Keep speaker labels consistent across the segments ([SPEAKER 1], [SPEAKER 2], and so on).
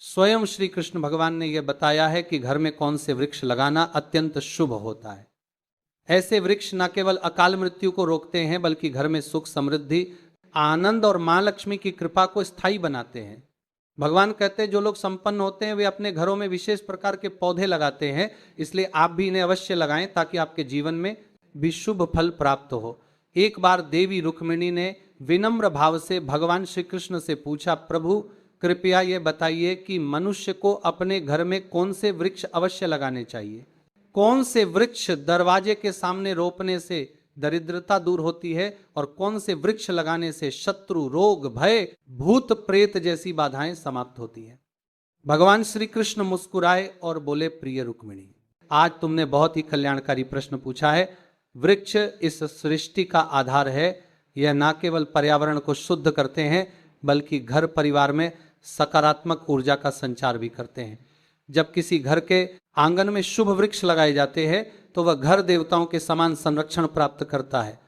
[SPEAKER 1] स्वयं श्री कृष्ण भगवान ने यह बताया है कि घर में कौन से वृक्ष लगाना अत्यंत शुभ होता है। ऐसे वृक्ष न केवल अकाल मृत्यु को रोकते हैं बल्कि घर में सुख समृद्धि आनंद और मां लक्ष्मी की कृपा को स्थायी बनाते हैं। भगवान कहते हैं जो लोग संपन्न होते हैं वे अपने घरों में विशेष प्रकार के पौधे लगाते हैं, इसलिए आप भी इन्हें अवश्य लगाएं ताकि आपके जीवन में भी शुभ फल प्राप्त हो। एक बार देवी रुक्मिणी ने विनम्र भाव से भगवान श्री कृष्ण से पूछा, प्रभु कृपया ये बताइए कि मनुष्य को अपने घर में कौन से वृक्ष अवश्य लगाने चाहिए, कौन से वृक्ष दरवाजे के सामने रोपने से दरिद्रता दूर होती है और कौन से वृक्ष लगाने से शत्रु रोग भय भूत प्रेत जैसी बाधाएं समाप्त होती है। भगवान श्री कृष्ण मुस्कुराए और बोले, प्रिय रुक्मिणी, आज तुमने बहुत ही कल्याणकारी प्रश्न पूछा है। वृक्ष इस सृष्टि का आधार है। यह न केवल पर्यावरण को शुद्ध करते हैं बल्कि घर परिवार में सकारात्मक ऊर्जा का संचार भी करते हैं। जब किसी घर के आंगन में शुभ वृक्ष लगाए जाते हैं तो वह घर देवताओं के समान संरक्षण प्राप्त करता है।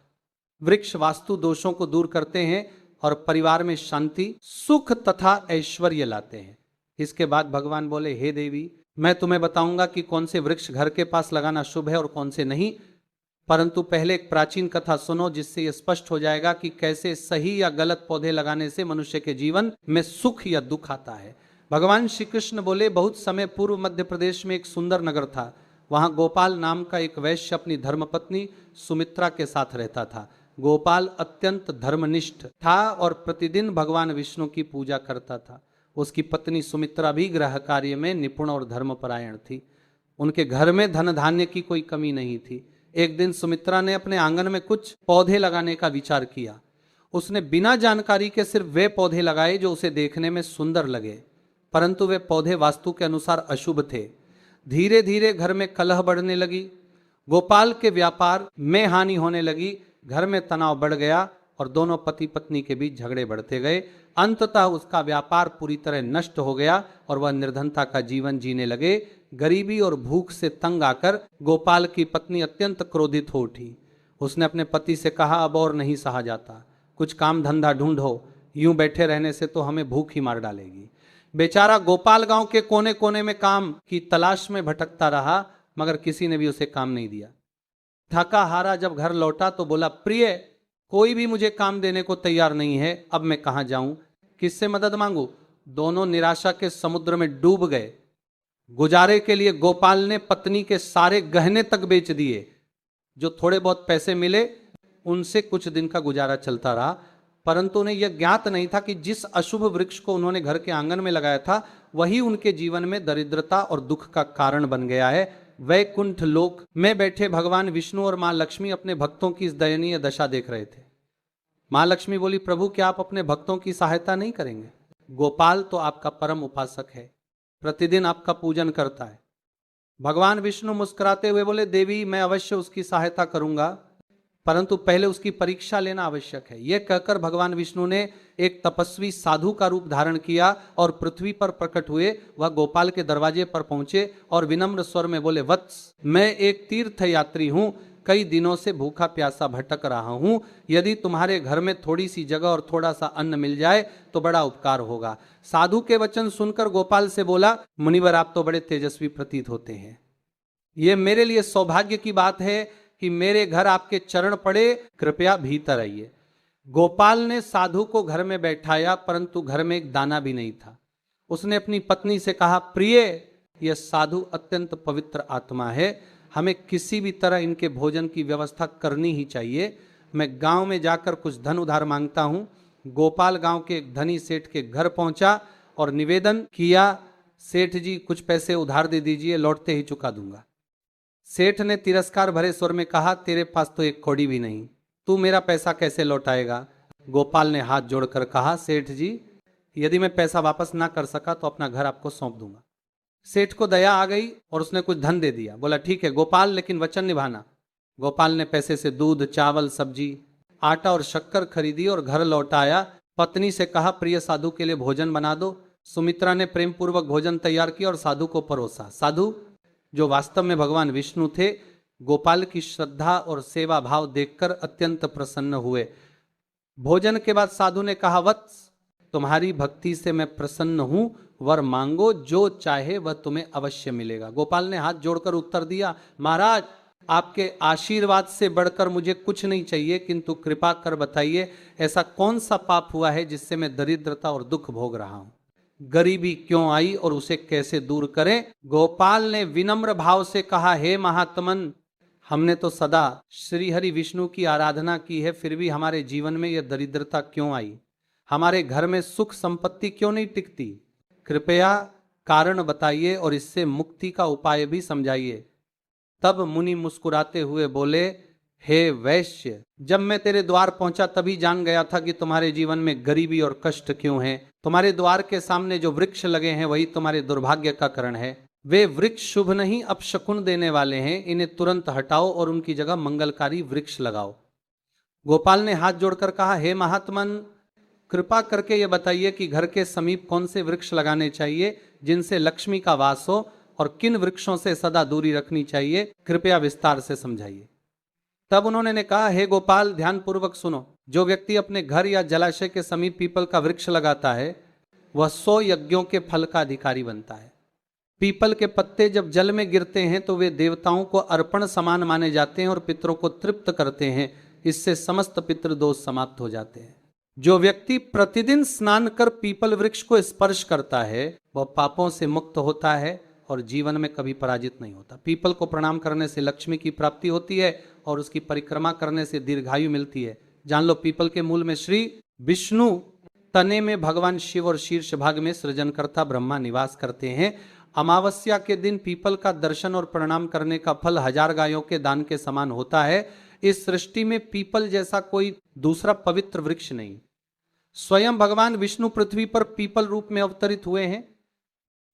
[SPEAKER 1] वृक्ष वास्तु दोषों को दूर करते हैं और परिवार में शांति सुख तथा ऐश्वर्य लाते हैं। इसके बाद भगवान बोले, हे देवी, मैं तुम्हें बताऊंगा कि कौन से वृक्ष घर के पास लगाना शुभ है और कौन से नहीं, परंतु पहले एक प्राचीन कथा सुनो जिससे यह स्पष्ट हो जाएगा कि कैसे सही या गलत पौधे लगाने से मनुष्य के जीवन में सुख या दुख आता है। भगवान श्री कृष्ण बोले, बहुत समय पूर्व मध्य प्रदेश में एक सुंदर नगर था। वहां गोपाल नाम का एक वैश्य अपनी धर्मपत्नी सुमित्रा के साथ रहता था। गोपाल अत्यंत धर्मनिष्ठ था और प्रतिदिन भगवान विष्णु की पूजा करता था। उसकी पत्नी सुमित्रा भी गृह कार्य में निपुण और धर्मपरायण थी। उनके घर में धन धान्य की कोई कमी नहीं थी। एक दिन सुमित्रा ने अपने आंगन में कुछ पौधे लगाने का विचार किया। उसने बिना जानकारी के सिर्फ वे पौधे लगाए जो उसे देखने में सुंदर लगे, परंतु वे पौधे वास्तु के अनुसार अशुभ थे। धीरे धीरे घर में कलह बढ़ने लगी, गोपाल के व्यापार में हानि होने लगी, घर में तनाव बढ़ गया और दोनों पति पत्नी के बीच झगड़े बढ़ते गए। अंततः उसका व्यापार पूरी तरह नष्ट हो गया और वह निर्धनता का जीवन जीने लगे। गरीबी और भूख से तंग आकर गोपाल की पत्नी अत्यंत क्रोधित हो उठी। उसने अपने पति से कहा, अब और नहीं सहा जाता, कुछ काम धंधा ढूंढो, यूं बैठे रहने से तो हमें भूख ही मार डालेगी। बेचारा गोपाल गांव के कोने कोने में काम की तलाश में भटकता रहा, मगर किसी ने भी उसे काम नहीं दिया। थका हारा जब घर लौटा तो बोला, प्रिय, कोई भी मुझे काम देने को तैयार नहीं है, अब मैं कहां जाऊं, किससे मदद मांगू। दोनों निराशा के समुद्र में डूब गए। गुजारे के लिए गोपाल ने पत्नी के सारे गहने तक बेच दिए। जो थोड़े बहुत पैसे मिले उनसे कुछ दिन का गुजारा चलता रहा, परंतु उन्हें यह ज्ञात नहीं था कि जिस अशुभ वृक्ष को उन्होंने घर के आंगन में लगाया था वही उनके जीवन में दरिद्रता और दुख का कारण बन गया है। वैकुंठ लोक में बैठे भगवान विष्णु और मां लक्ष्मी अपने भक्तों की इस दयनीय दशा देख रहे थे। मां लक्ष्मी बोली, प्रभु क्या आप अपने भक्तों की सहायता नहीं करेंगे? गोपाल तो आपका परम उपासक है, प्रतिदिन आपका पूजन करता है। भगवान विष्णु मुस्कुराते हुए बोले, देवी, मैं अवश्य उसकी सहायता करूंगा, परंतु पहले उसकी परीक्षा लेना आवश्यक है। यह कहकर भगवान विष्णु ने एक तपस्वी साधु का रूप धारण किया और पृथ्वी पर प्रकट हुए। वह गोपाल के दरवाजे पर पहुंचे और विनम्र स्वर में बोले, वत्स, मैं एक तीर्थ यात्री हूं, कई दिनों से भूखा प्यासा भटक रहा हूं। यदि तुम्हारे घर में थोड़ी सी जगह और थोड़ा सा अन्न मिल जाए तो बड़ा उपकार होगा। साधु के वचन सुनकर गोपाल से बोला, मुनिवर, आप तो बड़े तेजस्वी प्रतीत होते हैं। यह मेरे लिए सौभाग्य की बात है कि मेरे घर आपके चरण पड़े, कृपया भीतर आइए। गोपाल ने साधु को घर में बैठाया, परंतु घर में एक दाना भी नहीं था। उसने अपनी पत्नी से कहा, प्रिय, यह साधु अत्यंत पवित्र आत्मा है, हमें किसी भी तरह इनके भोजन की व्यवस्था करनी ही चाहिए। मैं गांव में जाकर कुछ धन उधार मांगता हूं। गोपाल गांव के एक धनी सेठ के घर पहुंचा और निवेदन किया, सेठ जी कुछ पैसे उधार दे दीजिए, लौटते ही चुका दूंगा। सेठ ने तिरस्कार भरे स्वर में कहा, तेरे पास तो एक कौड़ी भी नहीं, तू मेरा पैसा कैसे लौटाएगा? गोपाल ने हाथ जोड़कर कहा, सेठ जी, यदि मैं पैसा वापस ना कर सका तो अपना घर आपको सौंप दूंगा। सेठ को दया आ गई और उसने कुछ धन दे दिया। बोला, ठीक है गोपाल, लेकिन वचन निभाना। गोपाल ने पैसे से दूध, चावल, सब्जी, आटा और शक्कर खरीदी और घर लौट आया। पत्नी से कहा, प्रिय साधु के लिए भोजन बना दो। सुमित्रा ने प्रेम पूर्वक भोजन तैयार किया और साधु को परोसा। साधु, जो वास्तव में भगवान विष्णु थे, गोपाल की श्रद्धा और सेवा भाव देखकर अत्यंत प्रसन्न हुए। भोजन के बाद साधु ने कहा, वत्स, तुम्हारी भक्ति से मैं प्रसन्न हूं, वर मांगो, जो चाहे वह तुम्हें अवश्य मिलेगा। गोपाल ने हाथ जोड़कर उत्तर दिया, महाराज आपके आशीर्वाद से बढ़कर मुझे कुछ नहीं चाहिए, किंतु कृपा कर बताइए ऐसा कौन सा पाप हुआ है जिससे मैं दरिद्रता और दुख भोग रहा हूं, गरीबी क्यों आई और उसे कैसे दूर करें। गोपाल ने विनम्र भाव से कहा, हे महात्मन, हमने तो सदा श्री हरि विष्णु की आराधना की है, फिर भी हमारे जीवन में यह दरिद्रता क्यों आई, हमारे घर में सुख संपत्ति क्यों नहीं टिकती, कृपया कारण बताइए और इससे मुक्ति का उपाय भी समझाइए। तब मुनि मुस्कुराते हुए बोले, हे वैश्य, जब मैं तेरे द्वार पहुंचा तभी जान गया था कि तुम्हारे जीवन में गरीबी और कष्ट क्यों है। तुम्हारे द्वार के सामने जो वृक्ष लगे हैं वही तुम्हारे दुर्भाग्य का कारण है। वे वृक्ष शुभ नहीं अपशकुन देने वाले हैं, इन्हें तुरंत हटाओ और उनकी जगह मंगलकारी वृक्ष लगाओ। गोपाल ने हाथ जोड़कर कहा, हे महात्मन, कृपा करके ये बताइए कि घर के समीप कौन से वृक्ष लगाने चाहिए जिनसे लक्ष्मी का वास हो, और किन वृक्षों से सदा दूरी रखनी चाहिए, कृपया विस्तार से समझाइए। तब उन्होंने कहा, हे गोपाल, ध्यान पूर्वक सुनो। जो व्यक्ति अपने घर या जलाशय के समीप पीपल का वृक्ष लगाता है वह 100 यज्ञों के फल का अधिकारी बनता है। पीपल के पत्ते जब जल में गिरते हैं तो वे देवताओं को अर्पण समान माने जाते हैं और पितरों को तृप्त करते हैं। इससे समस्त पितृदोष समाप्त हो जाते हैं। जो व्यक्ति प्रतिदिन स्नान कर पीपल वृक्ष को स्पर्श करता है वह पापों से मुक्त होता है और जीवन में कभी पराजित नहीं होता। पीपल को प्रणाम करने से लक्ष्मी की प्राप्ति होती है और उसकी परिक्रमा करने से दीर्घायु मिलती है। जान लो, पीपल के मूल में श्री विष्णु, तने में भगवान शिव और शीर्ष भाग में सृजनकर्ता ब्रह्मा निवास करते हैं। अमावस्या के दिन पीपल का दर्शन और प्रणाम करने का फल 1000 गायों के दान के समान होता है। इस सृष्टि में पीपल जैसा कोई दूसरा पवित्र वृक्ष नहीं। स्वयं भगवान विष्णु पृथ्वी पर पीपल रूप में अवतरित हुए हैं।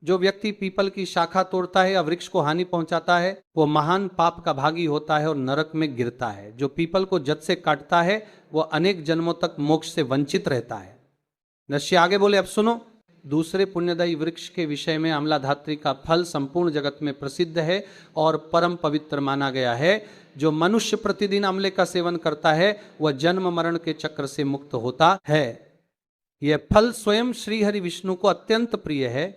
[SPEAKER 1] जो व्यक्ति पीपल की शाखा तोड़ता है या वृक्ष को हानि पहुंचाता है वो महान पाप का भागी होता है और नरक में गिरता है। जो पीपल को जड़ से काटता है वो अनेक जन्मों तक मोक्ष से वंचित रहता है। ऋषि आगे बोले, अब सुनो, दूसरे पुण्यदायी वृक्ष के विषय में आंवलाधात्री का फल संपूर्ण जगत में प्रसिद्ध है और परम पवित्र माना गया है। जो मनुष्य प्रतिदिन आंवले का सेवन करता है वह जन्म मरण के चक्र से मुक्त होता है। यह फल स्वयं श्री हरि विष्णु को अत्यंत प्रिय है।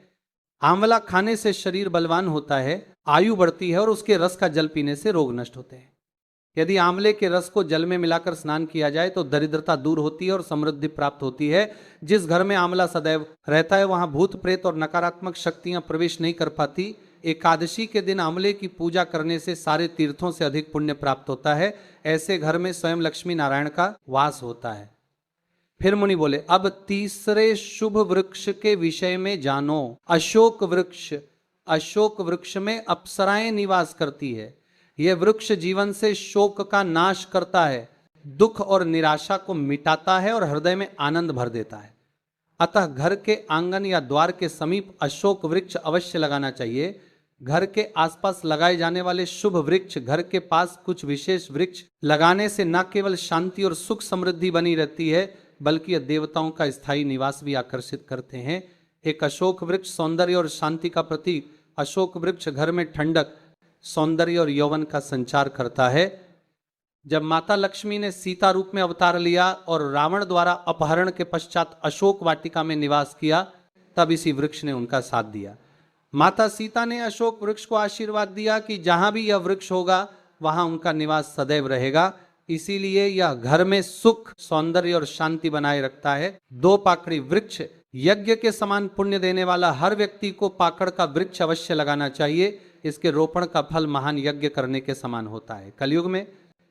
[SPEAKER 1] आंवला खाने से शरीर बलवान होता है, आयु बढ़ती है और उसके रस का जल पीने से रोग नष्ट होते हैं। यदि आंवले के रस को जल में मिलाकर स्नान किया जाए तो दरिद्रता दूर होती है और समृद्धि प्राप्त होती है। जिस घर में आंवला सदैव रहता है वहां भूत प्रेत और नकारात्मक शक्तियां प्रवेश नहीं कर पाती। एकादशी के दिन आंवले की पूजा करने से सारे तीर्थों से अधिक पुण्य प्राप्त होता है। ऐसे घर में स्वयं लक्ष्मी नारायण का वास होता है। फिर मुनि बोले, अब तीसरे शुभ वृक्ष के विषय में जानो। अशोक वृक्ष। अशोक वृक्ष में अप्सराएं निवास करती है। यह वृक्ष जीवन से शोक का नाश करता है, दुख और निराशा को मिटाता है और हृदय में आनंद भर देता है। अतः घर के आंगन या द्वार के समीप अशोक वृक्ष अवश्य लगाना चाहिए। घर के आसपास लगाए जाने वाले शुभ वृक्ष, घर के पास कुछ विशेष वृक्ष लगाने से न केवल शांति और सुख समृद्धि बनी रहती है बल्कि देवताओं का स्थायी निवास भी आकर्षित करते हैं। एक अशोक वृक्ष सौंदर्य और शांति का प्रतीक। अशोक वृक्ष घर में ठंडक, सौंदर्य और यौवन का संचार करता है। जब माता लक्ष्मी ने सीता रूप में अवतार लिया और रावण द्वारा अपहरण के पश्चात अशोक वाटिका में निवास किया तब इसी वृक्ष ने उनका साथ दिया। माता सीता ने अशोक वृक्ष को आशीर्वाद दिया कि जहां भी यह वृक्ष होगा वहां उनका निवास सदैव रहेगा। इसीलिए यह घर में सुख, सौंदर्य और शांति बनाए रखता है। 2 पाकड़ी वृक्ष यज्ञ के समान पुण्य देने वाला हर व्यक्ति को पाकड़ का वृक्ष अवश्य लगाना चाहिए। इसके रोपण का फल महान यज्ञ करने के समान होता है। कलयुग में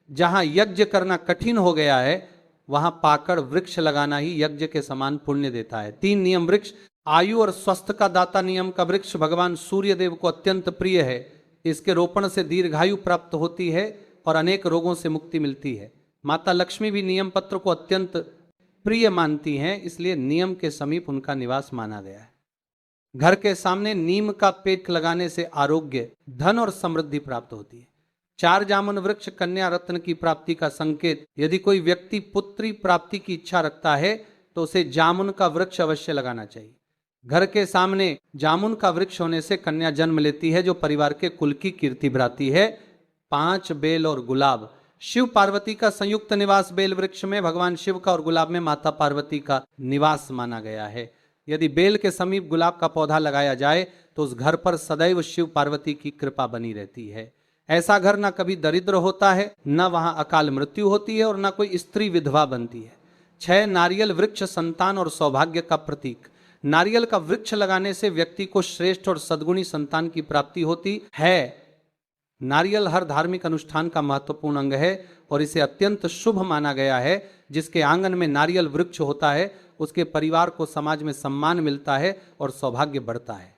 [SPEAKER 1] जहां यज्ञ करना कठिन हो गया है वहां पाकड़ वृक्ष लगाना ही यज्ञ के समान पुण्य देता है। 3 नियम वृक्ष। आयु और स्वस्थ का दाता नियम का वृक्ष भगवान सूर्य देव को अत्यंत प्रिय है। इसके रोपण से दीर्घायु प्राप्त होती है और अनेक रोगों से मुक्ति मिलती है। माता लक्ष्मी भी नियम पत्र को अत्यंत प्रिय मानती हैं, इसलिए नियम के समीप उनका निवास माना गया है। घर के सामने नीम का पेड़ लगाने से आरोग्य, धन और समृद्धि प्राप्त होती है। 4 जामुन वृक्ष कन्या रत्न की प्राप्ति का संकेत। यदि कोई व्यक्ति पुत्री प्राप्ति की इच्छा रखता है तो उसे जामुन का वृक्ष अवश्य लगाना चाहिए। घर के सामने जामुन का वृक्ष होने से कन्या जन्म लेती है जो परिवार के कुल की कीर्ति बढ़ाती है। 5 बेल और गुलाब। शिव पार्वती का संयुक्त निवास बेल वृक्ष में भगवान शिव का और गुलाब में माता पार्वती का निवास माना गया है। यदि बेल के समीप गुलाब का पौधा लगाया जाए तो उस घर पर सदैव शिव पार्वती की कृपा बनी रहती है। ऐसा घर ना कभी दरिद्र होता है, न वहां अकाल मृत्यु होती है और न कोई स्त्री विधवा बनती है। 6 नारियल वृक्ष संतान और सौभाग्य का प्रतीक। नारियल का वृक्ष लगाने से व्यक्ति को श्रेष्ठ और सद्गुणी संतान की प्राप्ति होती है। नारियल हर धार्मिक अनुष्ठान का महत्वपूर्ण अंग है और इसे अत्यंत शुभ माना गया है। जिसके आंगन में नारियल वृक्ष होता है उसके परिवार को समाज में सम्मान मिलता है और सौभाग्य बढ़ता है।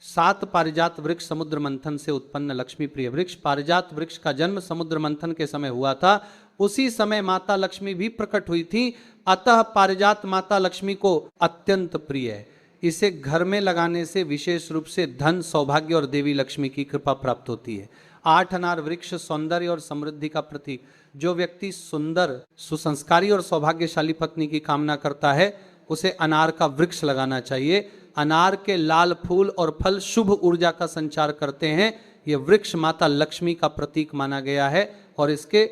[SPEAKER 1] 7 पारिजात वृक्ष समुद्र मंथन से उत्पन्न लक्ष्मी प्रिय वृक्ष। पारिजात वृक्ष का जन्म समुद्र मंथन के समय हुआ था। उसी समय माता लक्ष्मी भी प्रकट हुई थी, अतः पारिजात माता लक्ष्मी को अत्यंत प्रिय है। इसे घर में लगाने से विशेष रूप से धन, सौभाग्य और देवी लक्ष्मी की कृपा प्राप्त होती है। 8 अनार वृक्ष सौंदर्य और समृद्धि का प्रतीक। जो व्यक्ति सुंदर, सुसंस्कारी और सौभाग्यशाली पत्नी की कामना करता है उसे अनार का वृक्ष लगाना चाहिए। अनार के लाल फूल और फल शुभ ऊर्जा का संचार करते हैं। ये वृक्ष माता लक्ष्मी का प्रतीक माना गया है और इसके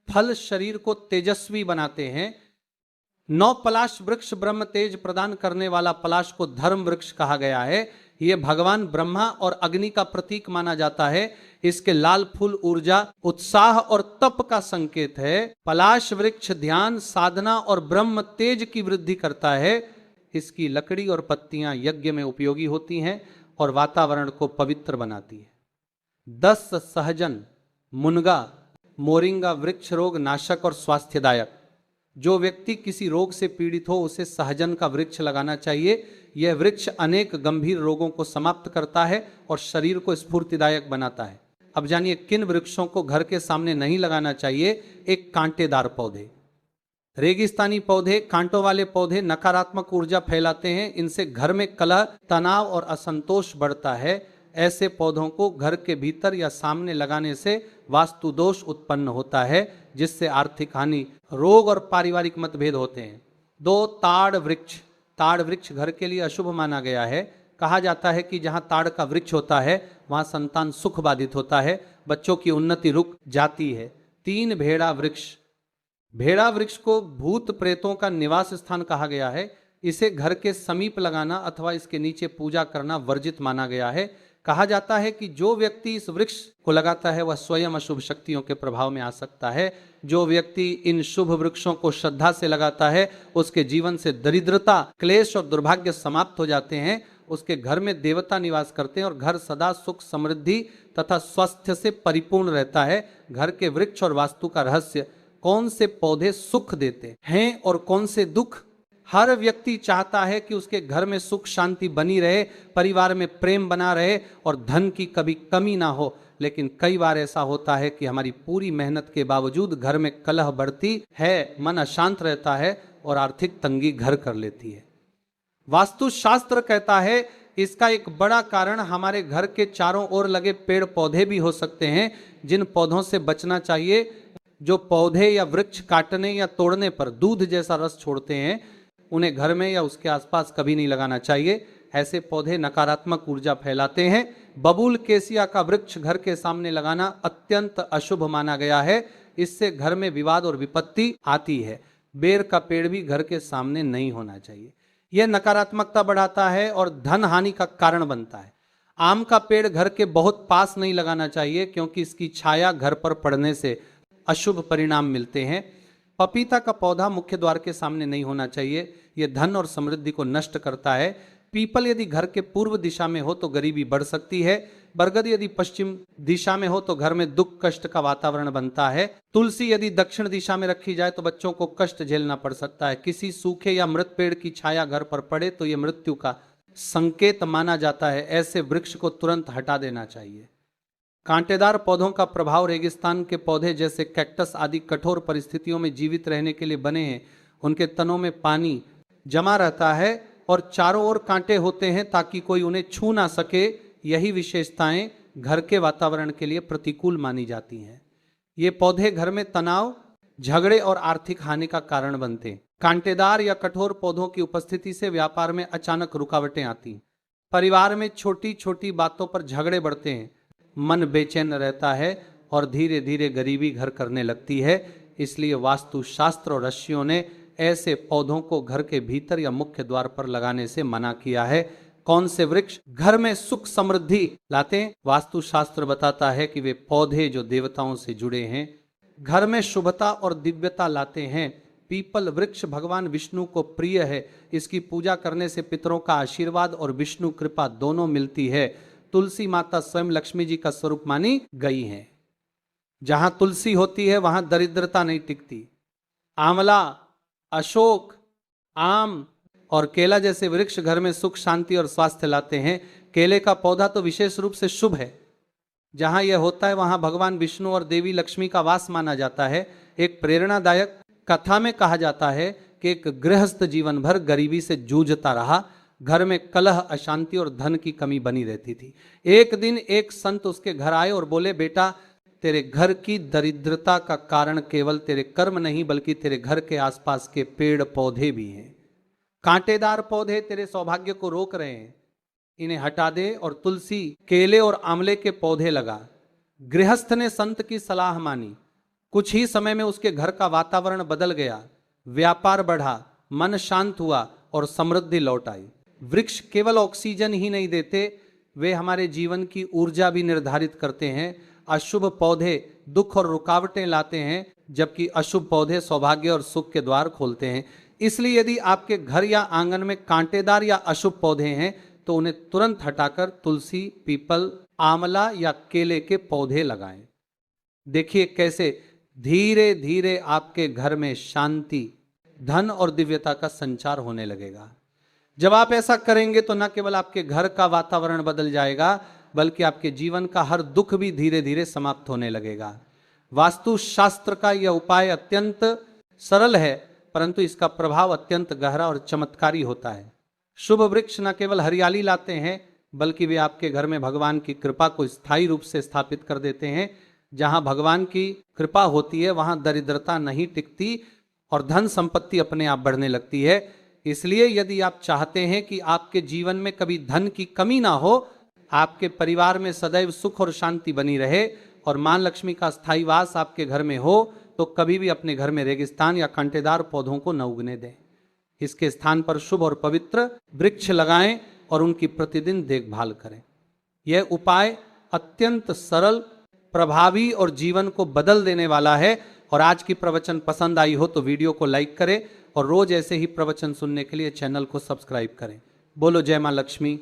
[SPEAKER 1] फल शरीर को तेजस्वी बनाते हैं। 9 पलाश वृक्ष ब्रह्म तेज प्रदान करने वाला पलाश को धर्म वृक्ष कहा गया है। यह भगवान ब्रह्मा और अग्नि का प्रतीक माना जाता है। इसके लाल फूल ऊर्जा, उत्साह और तप का संकेत है। पलाश वृक्ष ध्यान, साधना और ब्रह्म तेज की वृद्धि करता है। इसकी लकड़ी और पत्तियां यज्ञ में उपयोगी होती हैं और वातावरण को पवित्र बनाती है। 10 सहजन, मुनगा, मोरिंगा वृक्ष रोग नाशक और स्वास्थ्यदायक। जो व्यक्ति किसी रोग से पीड़ित हो उसे सहजन का वृक्ष लगाना चाहिए। यह वृक्ष अनेक गंभीर रोगों को समाप्त करता है और शरीर को स्फूर्तिदायक बनाता है। अब जानिए किन वृक्षों को घर के सामने नहीं लगाना चाहिए। एक, कांटेदार पौधे। रेगिस्तानी पौधे, कांटों वाले पौधे नकारात्मक ऊर्जा फैलाते हैं। इनसे घर में कलह, तनाव और असंतोष बढ़ता है। ऐसे पौधों को घर के भीतर या सामने लगाने से वास्तु दोष उत्पन्न होता है, जिससे आर्थिक हानि, रोग और पारिवारिक मतभेद होते हैं। 2, ताड़ वृक्ष। ताड़ वृक्ष घर के लिए अशुभ माना गया है। कहा जाता है कि जहां ताड़ का वृक्ष होता है वहां संतान सुख बाधित होता है, बच्चों की उन्नति रुक जाती है। 3, भेड़ा वृक्ष। भेड़ा वृक्ष को भूत प्रेतों का निवास स्थान कहा गया है। इसे घर के समीप लगाना अथवा इसके नीचे पूजा करना वर्जित माना गया है। कहा जाता है कि जो व्यक्ति इस वृक्ष को लगाता है वह स्वयं अशुभ शक्तियों के प्रभाव में आ सकता है। जो व्यक्ति इन शुभ वृक्षों को श्रद्धा से लगाता है उसके जीवन से दरिद्रता, क्लेश और दुर्भाग्य समाप्त हो जाते हैं। उसके घर में देवता निवास करते हैं और घर सदा सुख, समृद्धि तथा स्वास्थ्य से परिपूर्ण रहता है। घर के वृक्ष और वास्तु का रहस्य। कौन से पौधे सुख देते हैं और कौन से दुख। हर व्यक्ति चाहता है कि उसके घर में सुख शांति बनी रहे, परिवार में प्रेम बना रहे और धन की कभी कमी ना हो। लेकिन कई बार ऐसा होता है कि हमारी पूरी मेहनत के बावजूद घर में कलह बढ़ती है, मन अशांत रहता है और आर्थिक तंगी घर कर लेती है। वास्तुशास्त्र कहता है इसका एक बड़ा कारण हमारे घर के चारों ओर लगे पेड़ पौधे भी हो सकते हैं, जिन पौधों से बचना चाहिए। जो पौधे या वृक्ष काटने या तोड़ने पर दूध जैसा रस छोड़ते हैं उन्हें घर में या उसके आसपास कभी नहीं लगाना चाहिए। ऐसे पौधे नकारात्मक ऊर्जा फैलाते हैं। बबूल केसिया का वृक्ष घर के सामने लगाना अत्यंत अशुभ माना गया है। इससे घर में विवाद और विपत्ति आती है। बेर का पेड़ भी घर के सामने नहीं होना चाहिए। यह नकारात्मकता बढ़ाता है और धन हानि का कारण बनता है। आम का पेड़ घर के बहुत पास नहीं लगाना चाहिए क्योंकि इसकी छाया घर पर पड़ने से अशुभ परिणाम मिलते हैं। पपीता का पौधा मुख्य द्वार के सामने नहीं होना चाहिए। यह धन और समृद्धि को नष्ट करता है। पीपल यदि घर के पूर्व दिशा में हो तो गरीबी बढ़ सकती है। बरगद यदि पश्चिम दिशा में हो तो घर में दुख कष्ट का वातावरण बनता है। तुलसी यदि दक्षिण दिशा में रखी जाए तो बच्चों को कष्ट झेलना पड़ सकता है। किसी सूखे या मृत पेड़ की छाया घर पर पड़े तो यह मृत्यु का संकेत माना जाता है। ऐसे वृक्ष को तुरंत हटा देना चाहिए। कांटेदार पौधों का प्रभाव रेगिस्तान के पौधे जैसे कैक्टस आदि कठोर परिस्थितियों में जीवित रहने के लिए बने हैं। उनके तनों में पानी जमा रहता है और चारों ओर कांटे होते हैं ताकि कोई उन्हें छू ना सके। यही विशेषताएं घर के वातावरण के लिए प्रतिकूल मानी जाती हैं। ये पौधे घर में तनाव, झगड़े और आर्थिक हानि का कारण बनते हैं। कांटेदार या कठोर पौधों की उपस्थिति से व्यापार में अचानक रुकावटें आती हैं। परिवार में छोटी छोटी बातों पर झगड़े बढ़ते हैं। मन बेचैन रहता है और धीरे धीरे गरीबी घर करने लगती है। इसलिए वास्तुशास्त्र और ऋषियों ने ऐसे पौधों को घर के भीतर या मुख्य द्वार पर लगाने से मना किया है। कौन से वृक्ष घर में सुख समृद्धि लाते हैं? वास्तुशास्त्र बताता है कि वे पौधे जो देवताओं से जुड़े हैं, घर में शुभता और दिव्यता लाते हैं। पीपल वृक्ष भगवान विष्णु को प्रिय है, इसकी पूजा करने से पितरों का आशीर्वाद और विष्णु कृपा दोनों मिलती है। तुलसी माता स्वयं लक्ष्मी जी का स्वरूप मानी गई है। जहां तुलसी होती है वहां दरिद्रता नहीं टिकती। आंवला, अशोक, आम और केला जैसे वृक्ष घर में सुख शांति और स्वास्थ्य लाते हैं। केले का पौधा तो विशेष रूप से शुभ है। जहां यह होता है वहां भगवान विष्णु और देवी लक्ष्मी का वास माना जाता है। एक प्रेरणादायक कथा में कहा जाता है कि एक गृहस्थ जीवन भर गरीबी से जूझता रहा। घर में कलह, अशांति और धन की कमी बनी रहती थी। एक दिन एक संत उसके घर आए और बोले, बेटा तेरे घर की दरिद्रता का कारण केवल तेरे कर्म नहीं बल्कि तेरे घर के आसपास के पेड़ पौधे भी हैं। कांटेदार पौधे तेरे सौभाग्य को रोक रहे हैं, इन्हें हटा दे और तुलसी, केले और आंवले के पौधे लगा। गृहस्थ ने संत की सलाह मानी। कुछ ही समय में उसके घर का वातावरण बदल गया, व्यापार बढ़ा, मन शांत हुआ और समृद्धि लौट आई। वृक्ष केवल ऑक्सीजन ही नहीं देते, वे हमारे जीवन की ऊर्जा भी निर्धारित करते हैं। अशुभ पौधे दुख और रुकावटें लाते हैं, जबकि अशुभ पौधे सौभाग्य और सुख के द्वार खोलते हैं। इसलिए यदि आपके घर या आंगन में कांटेदार या अशुभ पौधे हैं तो उन्हें तुरंत हटाकर तुलसी, पीपल, आंवला या केले के पौधे लगाएं। देखिए कैसे धीरे धीरे आपके घर में शांति, धन और दिव्यता का संचार होने लगेगा। जब आप ऐसा करेंगे तो न केवल आपके घर का वातावरण बदल जाएगा बल्कि आपके जीवन का हर दुख भी धीरे धीरे समाप्त होने लगेगा। वास्तुशास्त्र का यह उपाय अत्यंत सरल है परंतु इसका प्रभाव अत्यंत गहरा और चमत्कारी होता है। शुभ वृक्ष न केवल हरियाली लाते हैं बल्कि वे आपके घर में भगवान की कृपा को स्थायी रूप से स्थापित कर देते हैं। जहां भगवान की कृपा होती है वहां दरिद्रता नहीं टिकती और धन संपत्ति अपने आप बढ़ने लगती है। इसलिए यदि आप चाहते हैं कि आपके जीवन में कभी धन की कमी ना हो, आपके परिवार में सदैव सुख और शांति बनी रहे और मां लक्ष्मी का स्थायी वास आपके घर में हो, तो कभी भी अपने घर में रेगिस्तान या कांटेदार पौधों को न उगने दें। इसके स्थान पर शुभ और पवित्र वृक्ष लगाएं और उनकी प्रतिदिन देखभाल करें। यह उपाय अत्यंत सरल, प्रभावी और जीवन को बदल देने वाला है। और आज की प्रवचन पसंद आई हो तो वीडियो को लाइक करें और रोज ऐसे ही प्रवचन सुनने के लिए चैनल को सब्सक्राइब करें। बोलो जय मां लक्ष्मी।